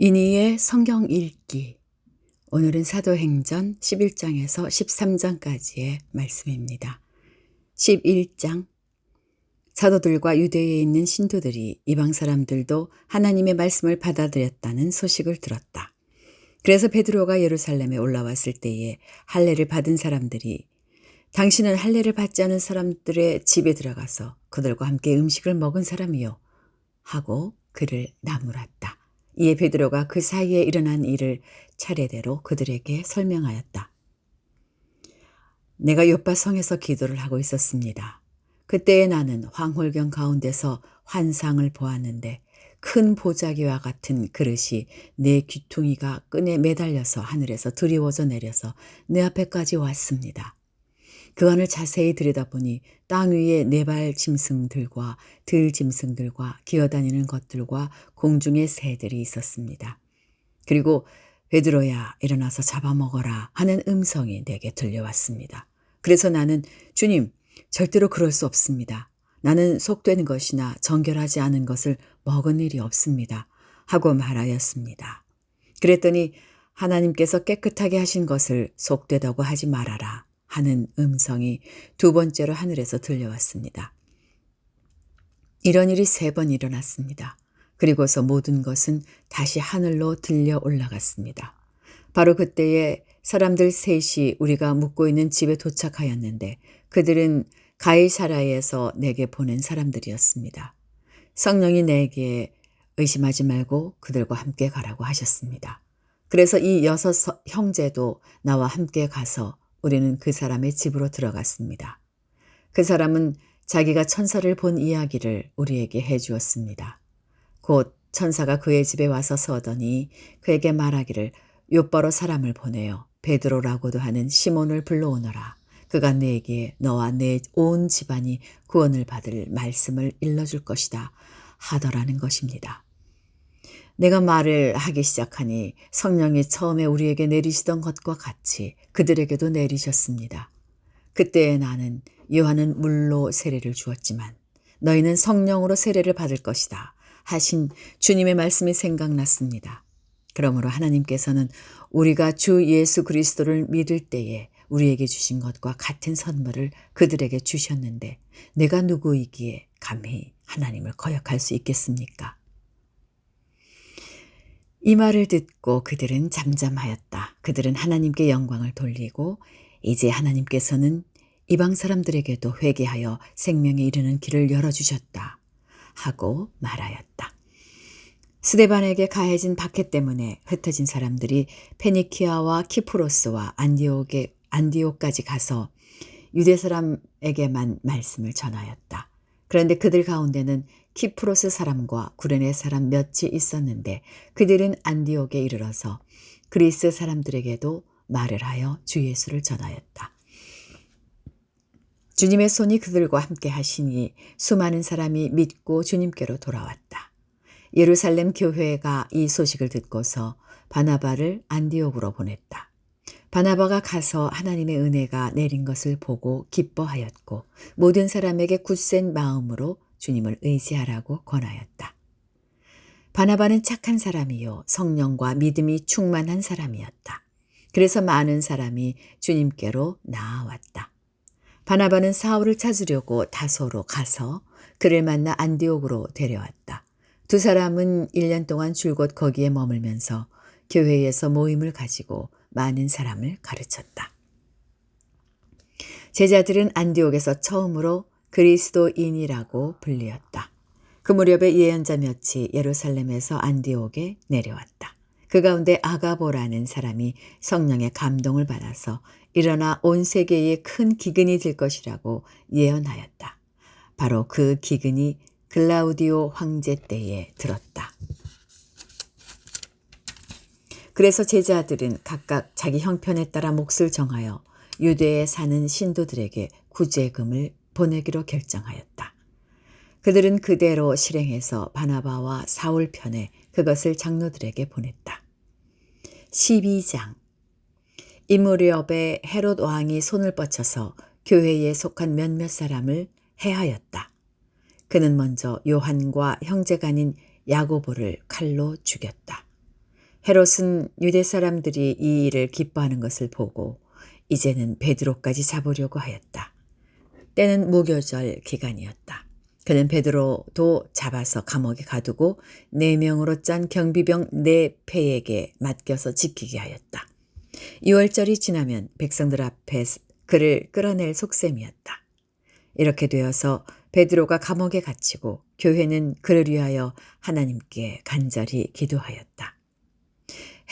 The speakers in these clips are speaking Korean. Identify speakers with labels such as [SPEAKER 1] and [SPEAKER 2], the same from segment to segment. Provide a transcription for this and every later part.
[SPEAKER 1] 이니의 성경 읽기. 오늘은 사도행전 11장에서 13장까지의 말씀입니다. 11장. 사도들과 유대에 있는 신도들이 이방 사람들도 하나님의 말씀을 받아들였다는 소식을 들었다. 그래서 베드로가 예루살렘에 올라왔을 때에 할례를 받은 사람들이 당신은 할례를 받지 않은 사람들의 집에 들어가서 그들과 함께 음식을 먹은 사람이요 하고 그를 나무랐다. 이에 베드로가 그 사이에 일어난 일을 차례대로 그들에게 설명하였다. 내가 요빠 성에서 기도를 하고 있었습니다. 그때에 나는 황홀경 가운데서 환상을 보았는데 큰 보자기와 같은 그릇이 내 귀퉁이가 끈에 매달려서 하늘에서 드리워져 내려서 내 앞에까지 왔습니다. 그 안을 자세히 들여다보니 땅 위에 네발 짐승들과 들 짐승들과 기어다니는 것들과 공중의 새들이 있었습니다. 그리고 베드로야 일어나서 잡아먹어라 하는 음성이 내게 들려왔습니다. 그래서 나는 주님 절대로 그럴 수 없습니다. 나는 속된 것이나 정결하지 않은 것을 먹은 일이 없습니다. 하고 말하였습니다. 그랬더니 하나님께서 깨끗하게 하신 것을 속되다고 하지 말아라 하는 음성이 두 번째로 하늘에서 들려왔습니다. 이런 일이 3번 일어났습니다. 그리고서 모든 것은 다시 하늘로 들려 올라갔습니다. 바로 그때에 사람들 셋이 우리가 묵고 있는 집에 도착하였는데 그들은 가이사라에서 내게 보낸 사람들이었습니다. 성령이 내게 의심하지 말고 그들과 함께 가라고 하셨습니다. 그래서 이 6 형제도 나와 함께 가서 우리는 그 사람의 집으로 들어갔습니다. 그 사람은 자기가 천사를 본 이야기를 우리에게 해주었습니다. 곧 천사가 그의 집에 와서 서더니 그에게 말하기를 요빠로 사람을 보내어 베드로라고도 하는 시몬을 불러오너라. 그가 내게 너와 내 온 집안이 구원을 받을 말씀을 일러줄 것이다 하더라는 것입니다. 내가 말을 하기 시작하니 성령이 처음에 우리에게 내리시던 것과 같이 그들에게도 내리셨습니다. 그때 나는 요한은 물로 세례를 주었지만 너희는 성령으로 세례를 받을 것이다 하신 주님의 말씀이 생각났습니다. 그러므로 하나님께서는 우리가 주 예수 그리스도를 믿을 때에 우리에게 주신 것과 같은 선물을 그들에게 주셨는데 내가 누구이기에 감히 하나님을 거역할 수 있겠습니까? 이 말을 듣고 그들은 잠잠하였다. 그들은 하나님께 영광을 돌리고 이제 하나님께서는 이방 사람들에게도 회개하여 생명에 이르는 길을 열어주셨다 하고 말하였다. 스데반에게 가해진 박해 때문에 흩어진 사람들이 페니키아와 키프로스와 안디옥까지 가서 유대 사람에게만 말씀을 전하였다. 그런데 그들 가운데는 키프로스 사람과 구레네 사람 몇이 있었는데 그들은 안디옥에 이르러서 그리스 사람들에게도 말을 하여 주 예수를 전하였다. 주님의 손이 그들과 함께 하시니 수많은 사람이 믿고 주님께로 돌아왔다. 예루살렘 교회가 이 소식을 듣고서 바나바를 안디옥으로 보냈다. 바나바가 가서 하나님의 은혜가 내린 것을 보고 기뻐하였고 모든 사람에게 굳센 마음으로 주님을 의지하라고 권하였다. 바나바는 착한 사람이요 성령과 믿음이 충만한 사람이었다. 그래서 많은 사람이 주님께로 나아왔다. 바나바는 사울을 찾으려고 다소로 가서 그를 만나 안디옥으로 데려왔다. 두 사람은 1년 동안 줄곧 거기에 머물면서 교회에서 모임을 가지고 많은 사람을 가르쳤다. 제자들은 안디옥에서 처음으로 그리스도인이라고 불리었다. 그 무렵에 예언자 몇이 예루살렘에서 안디옥에 내려왔다. 그 가운데 아가보라는 사람이 성령의 감동을 받아서 일어나 온 세계에 큰 기근이 될 것이라고 예언하였다. 바로 그 기근이 글라우디오 황제 때에 들었다. 그래서 제자들은 각각 자기 형편에 따라 몫을 정하여 유대에 사는 신도들에게 구제금을 보내기로 결정하였다. 그들은 그대로 실행해서 바나바와 사울 편에 그것을 장로들에게 보냈다. 12장. 이 무렵에 헤롯 왕이 손을 뻗쳐서 교회에 속한 몇몇 사람을 해하였다. 그는 먼저 요한과 형제간인 야고보를 칼로 죽였다. 헤롯은 유대 사람들이 이 일을 기뻐하는 것을 보고 이제는 베드로까지 잡으려고 하였다. 때는 무교절 기간이었다. 그는 베드로도 잡아서 감옥에 가두고 4명으로 짠 경비병 4패에게 맡겨서 지키게 하였다. 6월절이 지나면 백성들 앞에 그를 끌어낼 속셈이었다. 이렇게 되어서 베드로가 감옥에 갇히고 교회는 그를 위하여 하나님께 간절히 기도하였다.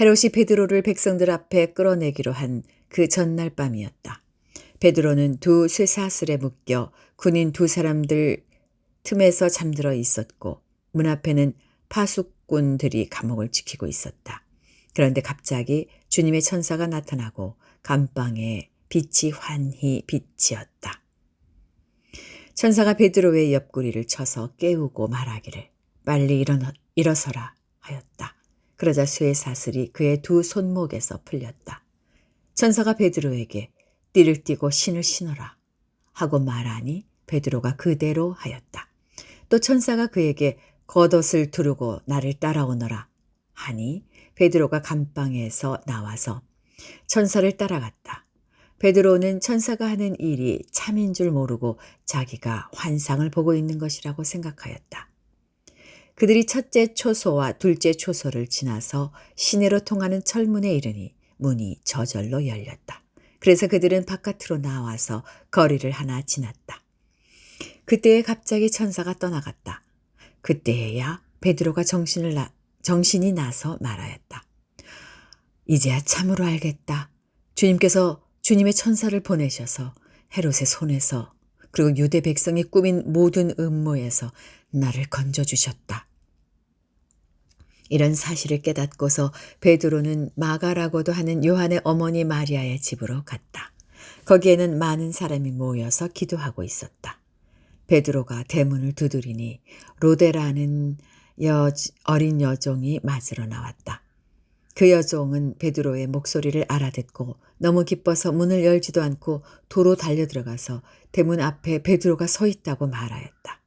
[SPEAKER 1] 헤롯이 베드로를 백성들 앞에 끌어내기로 한 그 전날 밤이었다. 베드로는 2 쇠사슬에 묶여 군인 2사람들 틈에서 잠들어 있었고 문 앞에는 파수꾼들이 감옥을 지키고 있었다. 그런데 갑자기 주님의 천사가 나타나고 감방에 빛이 환히 비치었다. 천사가 베드로의 옆구리를 쳐서 깨우고 말하기를 빨리 일어서라 하였다. 그러자 쇠사슬이 그의 2 손목에서 풀렸다. 천사가 베드로에게 띠를 띠고 신을 신어라 하고 말하니 베드로가 그대로 하였다. 또 천사가 그에게 겉옷을 두르고 나를 따라오너라 하니 베드로가 감방에서 나와서 천사를 따라갔다. 베드로는 천사가 하는 일이 참인 줄 모르고 자기가 환상을 보고 있는 것이라고 생각하였다. 그들이 첫째 초소와 둘째 초소를 지나서 시내로 통하는 철문에 이르니 문이 저절로 열렸다. 그래서 그들은 바깥으로 나와서 거리를 하나 지났다. 그때에 갑자기 천사가 떠나갔다. 그때에야 베드로가 정신이 나서 말하였다. 이제야 참으로 알겠다. 주님께서 주님의 천사를 보내셔서 헤롯의 손에서 그리고 유대 백성이 꾸민 모든 음모에서 나를 건져주셨다. 이런 사실을 깨닫고서 베드로는 마가라고도 하는 요한의 어머니 마리아의 집으로 갔다. 거기에는 많은 사람이 모여서 기도하고 있었다. 베드로가 대문을 두드리니 로데라는 어린 여종이 맞으러 나왔다. 그 여종은 베드로의 목소리를 알아듣고 너무 기뻐서 문을 열지도 않고 도로 달려들어가서 대문 앞에 베드로가 서 있다고 말하였다.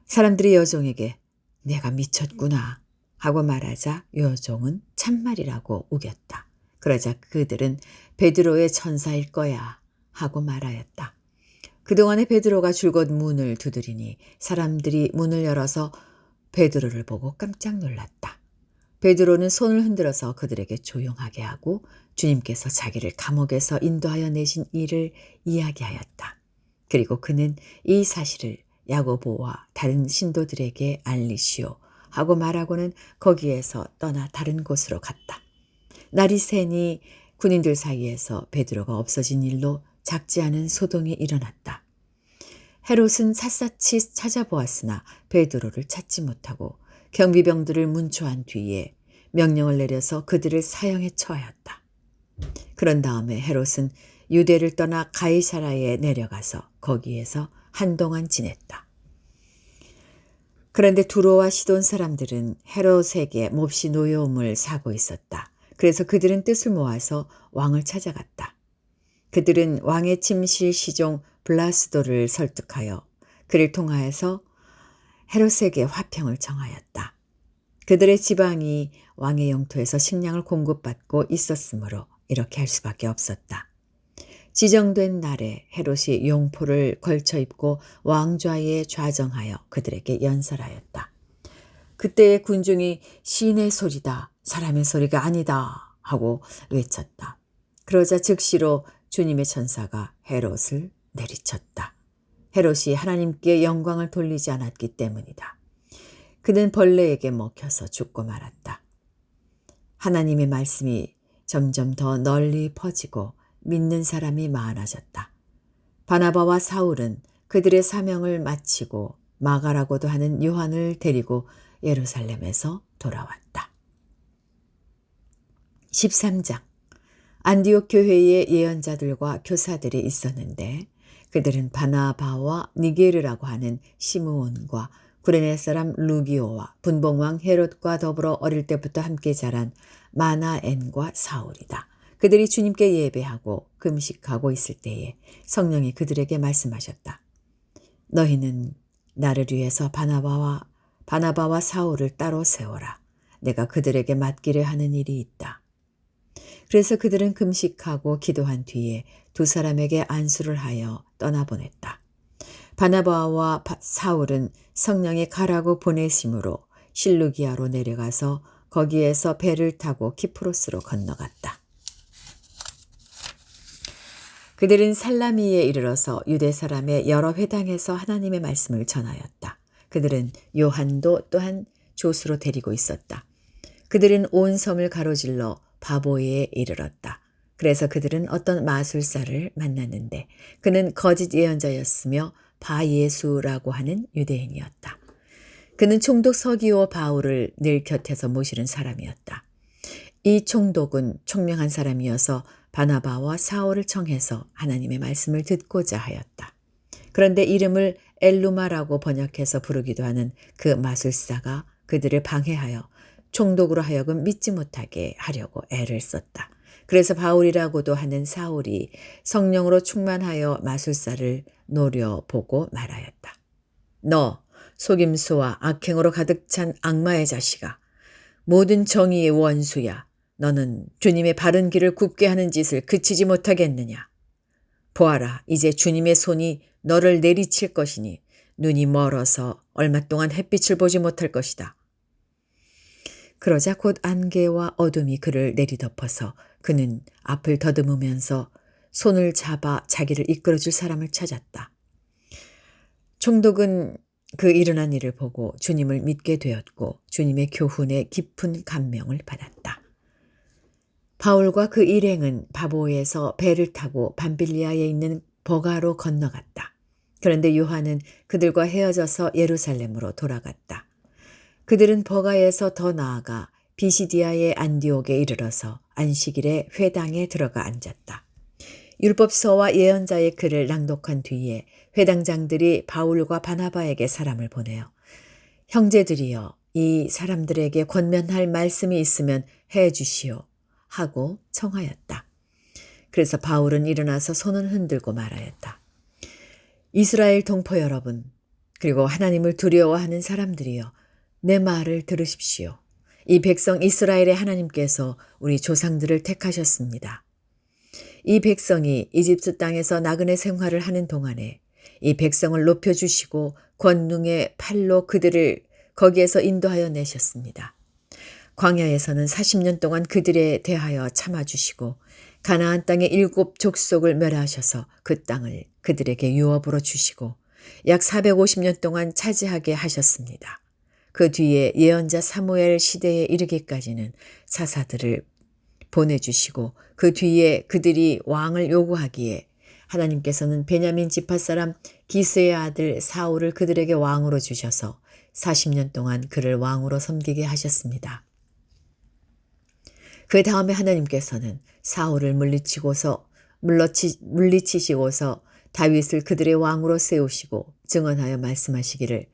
[SPEAKER 1] 사람들이 여종에게 내가 미쳤구나 하고 말하자 여종은 참말이라고 우겼다. 그러자 그들은 베드로의 천사일 거야 하고 말하였다. 그동안에 베드로가 줄곧 문을 두드리니 사람들이 문을 열어서 베드로를 보고 깜짝 놀랐다. 베드로는 손을 흔들어서 그들에게 조용하게 하고 주님께서 자기를 감옥에서 인도하여 내신 일을 이야기하였다. 그리고 그는 이 사실을 야고보와 다른 신도들에게 알리시오 하고 말하고는 거기에서 떠나 다른 곳으로 갔다. 날이 새니 군인들 사이에서 베드로가 없어진 일로 작지 않은 소동이 일어났다. 헤롯은 샅샅이 찾아보았으나 베드로를 찾지 못하고 경비병들을 문초한 뒤에 명령을 내려서 그들을 사형에 처하였다. 그런 다음에 헤롯은 유대를 떠나 가이사라에 내려가서 거기에서 한동안 지냈다. 그런데 두로와 시돈 사람들은 헤롯에게 몹시 노여움을 사고 있었다. 그래서 그들은 뜻을 모아서 왕을 찾아갔다. 그들은 왕의 침실 시종 블라스도를 설득하여 그를 통하여서 헤롯에게 화평을 정하였다. 그들의 지방이 왕의 영토에서 식량을 공급받고 있었으므로 이렇게 할 수밖에 없었다. 지정된 날에 헤롯이 용포를 걸쳐 입고 왕좌에 좌정하여 그들에게 연설하였다. 그때의 군중이 신의 소리다, 사람의 소리가 아니다 하고 외쳤다. 그러자 즉시로 주님의 천사가 헤롯을 내리쳤다. 헤롯이 하나님께 영광을 돌리지 않았기 때문이다. 그는 벌레에게 먹혀서 죽고 말았다. 하나님의 말씀이 점점 더 널리 퍼지고 믿는 사람이 많아졌다. 바나바와 사울은 그들의 사명을 마치고 마가라고도 하는 요한을 데리고 예루살렘에서 돌아왔다. 13장. 안디옥 교회의 예언자들과 교사들이 있었는데 그들은 바나바와 니게르라고 하는 시므온과 구레네 사람 루기오와 분봉왕 헤롯과 더불어 어릴 때부터 함께 자란 마나엔과 사울이다. 그들이 주님께 예배하고 금식하고 있을 때에 성령이 그들에게 말씀하셨다. 너희는 나를 위해서 바나바와 사울을 따로 세워라. 내가 그들에게 맡기려 하는 일이 있다. 그래서 그들은 금식하고 기도한 뒤에 두 사람에게 안수를 하여 떠나보냈다. 바나바와 사울은 성령이 가라고 보내심으로 실루기아로 내려가서 거기에서 배를 타고 키프로스로 건너갔다. 그들은 살라미에 이르러서 유대 사람의 여러 회당에서 하나님의 말씀을 전하였다. 그들은 요한도 또한 조수로 데리고 있었다. 그들은 온 섬을 가로질러 바보에 이르렀다. 그래서 그들은 어떤 마술사를 만났는데 그는 거짓 예언자였으며 바예수라고 하는 유대인이었다. 그는 총독 서기오 바울을 늘 곁에서 모시는 사람이었다. 이 총독은 총명한 사람이어서 바나바와 사울을 청해서 하나님의 말씀을 듣고자 하였다. 그런데 이름을 엘루마라고 번역해서 부르기도 하는 그 마술사가 그들을 방해하여 총독으로 하여금 믿지 못하게 하려고 애를 썼다. 그래서 바울이라고도 하는 사울이 성령으로 충만하여 마술사를 노려보고 말하였다. 너 속임수와 악행으로 가득 찬 악마의 자식아, 모든 정의의 원수야. 너는 주님의 바른 길을 굽게 하는 짓을 그치지 못하겠느냐. 보아라, 이제 주님의 손이 너를 내리칠 것이니 눈이 멀어서 얼마 동안 햇빛을 보지 못할 것이다. 그러자 곧 안개와 어둠이 그를 내리덮어서 그는 앞을 더듬으면서 손을 잡아 자기를 이끌어줄 사람을 찾았다. 총독은 그 일어난 일을 보고 주님을 믿게 되었고 주님의 교훈에 깊은 감명을 받았다. 바울과 그 일행은 바보에서 배를 타고 밤빌리아에 있는 버가로 건너갔다. 그런데 요한은 그들과 헤어져서 예루살렘으로 돌아갔다. 그들은 버가에서 더 나아가 비시디아의 안디옥에 이르러서 안식일에 회당에 들어가 앉았다. 율법서와 예언자의 글을 낭독한 뒤에 회당장들이 바울과 바나바에게 사람을 보내어 형제들이여 이 사람들에게 권면할 말씀이 있으면 해 주시오 하고 청하였다. 그래서 바울은 일어나서 손을 흔들고 말하였다. 이스라엘 동포 여러분, 그리고 하나님을 두려워하는 사람들이여 내 말을 들으십시오. 이 백성 이스라엘의 하나님께서 우리 조상들을 택하셨습니다. 이 백성이 이집트 땅에서 나그네 생활을 하는 동안에 이 백성을 높여주시고 권능의 팔로 그들을 거기에서 인도하여 내셨습니다. 광야에서는 40년 동안 그들에 대하여 참아주시고 가나안 땅의 7 족속을 멸하셔서 그 땅을 그들에게 유업으로 주시고 약 450년 동안 차지하게 하셨습니다. 그 뒤에 예언자 사무엘 시대에 이르기까지는 사사들을 보내주시고 그 뒤에 그들이 왕을 요구하기에 하나님께서는 베냐민 지파 사람 기스의 아들 사울을 그들에게 왕으로 주셔서 40년 동안 그를 왕으로 섬기게 하셨습니다. 그 다음에 하나님께서는 사울을 물리치시고서 다윗을 그들의 왕으로 세우시고 증언하여 말씀하시기를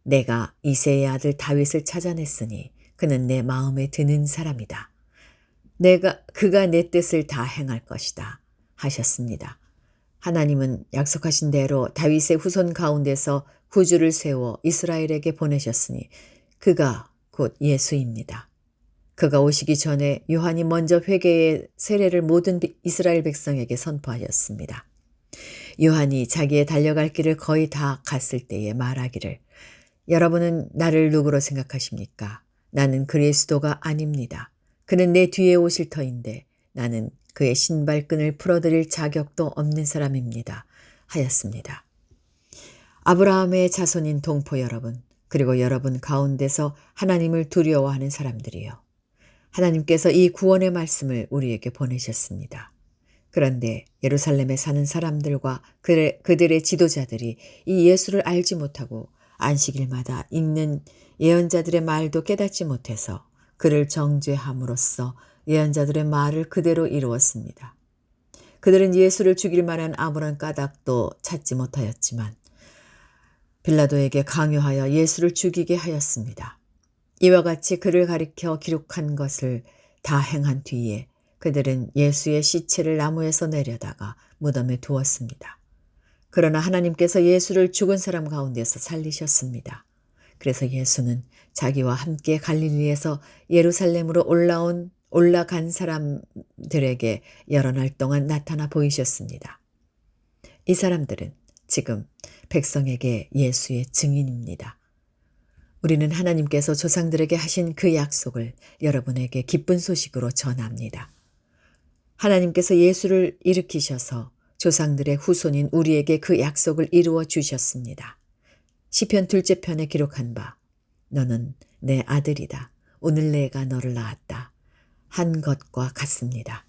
[SPEAKER 1] 내가 이새의 아들 다윗을 찾아냈으니 그는 내 마음에 드는 사람이다. 그가 내 뜻을 다 행할 것이다 하셨습니다. 하나님은 약속하신 대로 다윗의 후손 가운데서 구주를 세워 이스라엘에게 보내셨으니 그가 곧 예수입니다. 그가 오시기 전에 요한이 먼저 회개의 세례를 모든 이스라엘 백성에게 선포하였습니다. 요한이 자기의 달려갈 길을 거의 다 갔을 때에 말하기를 여러분은 나를 누구로 생각하십니까? 나는 그리스도가 아닙니다. 그는 내 뒤에 오실 터인데 나는 그의 신발끈을 풀어드릴 자격도 없는 사람입니다. 하였습니다. 아브라함의 자손인 동포 여러분, 그리고 여러분 가운데서 하나님을 두려워하는 사람들이요. 하나님께서 이 구원의 말씀을 우리에게 보내셨습니다. 그런데 예루살렘에 사는 사람들과 그들의 지도자들이 이 예수를 알지 못하고 안식일마다 읽는 예언자들의 말도 깨닫지 못해서 그를 정죄함으로써 예언자들의 말을 그대로 이루었습니다. 그들은 예수를 죽일 만한 아무런 까닭도 찾지 못하였지만 빌라도에게 강요하여 예수를 죽이게 하였습니다. 이와 같이 그를 가리켜 기록한 것을 다 행한 뒤에 그들은 예수의 시체를 나무에서 내려다가 무덤에 두었습니다. 그러나 하나님께서 예수를 죽은 사람 가운데서 살리셨습니다. 그래서 예수는 자기와 함께 갈릴리에서 예루살렘으로 올라간 사람들에게 여러 날 동안 나타나 보이셨습니다. 이 사람들은 지금 백성에게 예수의 증인입니다. 우리는 하나님께서 조상들에게 하신 그 약속을 여러분에게 기쁜 소식으로 전합니다. 하나님께서 예수를 일으키셔서 조상들의 후손인 우리에게 그 약속을 이루어 주셨습니다. 시편 2째 편에 기록한 바 너는 내 아들이다. 오늘 내가 너를 낳았다. 한 것과 같습니다.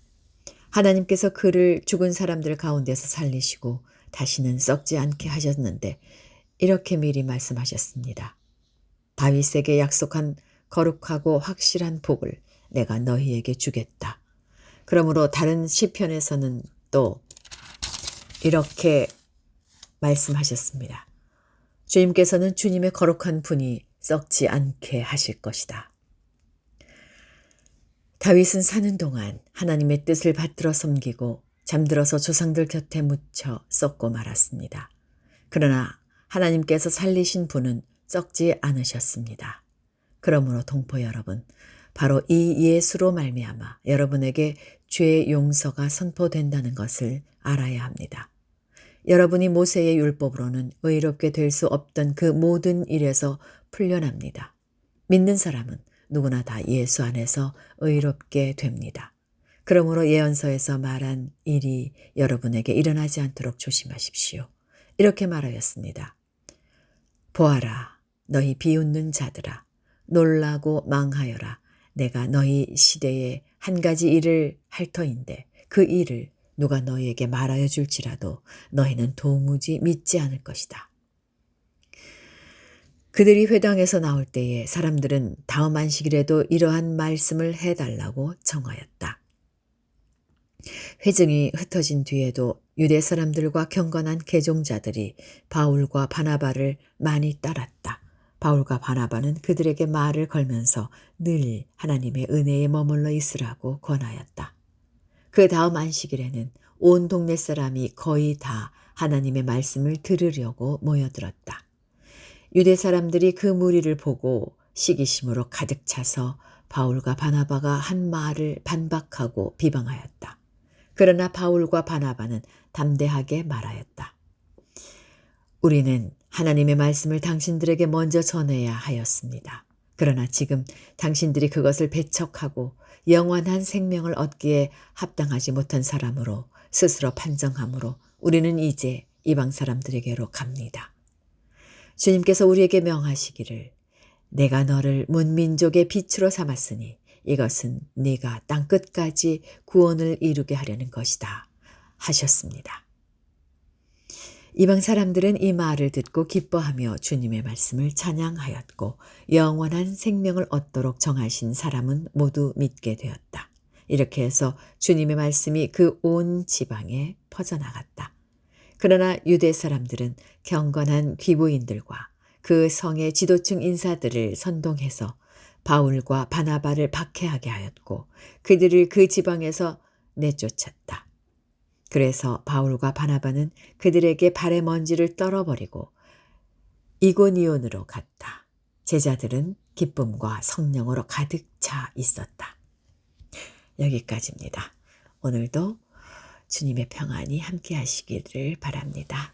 [SPEAKER 1] 하나님께서 그를 죽은 사람들 가운데서 살리시고 다시는 썩지 않게 하셨는데 이렇게 미리 말씀하셨습니다. 다윗에게 약속한 거룩하고 확실한 복을 내가 너희에게 주겠다. 그러므로 다른 시편에서는 또 이렇게 말씀하셨습니다. 주님께서는 주님의 거룩한 분이 썩지 않게 하실 것이다. 다윗은 사는 동안 하나님의 뜻을 받들어 섬기고 잠들어서 조상들 곁에 묻혀 썩고 말았습니다. 그러나 하나님께서 살리신 분은 썩지 않으셨습니다. 그러므로 동포 여러분, 바로 이 예수로 말미암아 여러분에게 죄의 용서가 선포된다는 것을 알아야 합니다. 여러분이 모세의 율법으로는 의롭게 될 수 없던 그 모든 일에서 풀려납니다. 믿는 사람은 누구나 다 예수 안에서 의롭게 됩니다. 그러므로 예언서에서 말한 일이 여러분에게 일어나지 않도록 조심하십시오. 이렇게 말하였습니다. 보아라, 너희 비웃는 자들아, 놀라고 망하여라. 내가 너희 시대에 한 가지 일을 할 터인데 그 일을 누가 너희에게 말하여 줄지라도 너희는 도무지 믿지 않을 것이다. 그들이 회당에서 나올 때에 사람들은 다음 안식일에도 이러한 말씀을 해달라고 청하였다. 회중이 흩어진 뒤에도 유대 사람들과 경건한 개종자들이 바울과 바나바를 많이 따랐다. 바울과 바나바는 그들에게 말을 걸면서 늘 하나님의 은혜에 머물러 있으라고 권하였다. 그 다음 안식일에는 온 동네 사람이 거의 다 하나님의 말씀을 들으려고 모여들었다. 유대 사람들이 그 무리를 보고 시기심으로 가득 차서 바울과 바나바가 한 말을 반박하고 비방하였다. 그러나 바울과 바나바는 담대하게 말하였다. 우리는 하나님의 말씀을 당신들에게 먼저 전해야 하였습니다. 그러나 지금 당신들이 그것을 배척하고 영원한 생명을 얻기에 합당하지 못한 사람으로 스스로 판정함으로 우리는 이제 이방 사람들에게로 갑니다. 주님께서 우리에게 명하시기를 내가 너를 문민족의 빛으로 삼았으니 이것은 네가 땅끝까지 구원을 이루게 하려는 것이다 하셨습니다. 이방 사람들은 이 말을 듣고 기뻐하며 주님의 말씀을 찬양하였고 영원한 생명을 얻도록 정하신 사람은 모두 믿게 되었다. 이렇게 해서 주님의 말씀이 그 온 지방에 퍼져나갔다. 그러나 유대 사람들은 경건한 귀부인들과 그 성의 지도층 인사들을 선동해서 바울과 바나바를 박해하게 하였고 그들을 그 지방에서 내쫓았다. 그래서 바울과 바나바는 그들에게 발의 먼지를 떨어버리고 이고니온으로 갔다. 제자들은 기쁨과 성령으로 가득 차 있었다. 여기까지입니다. 오늘도 주님의 평안이 함께 하시기를 바랍니다.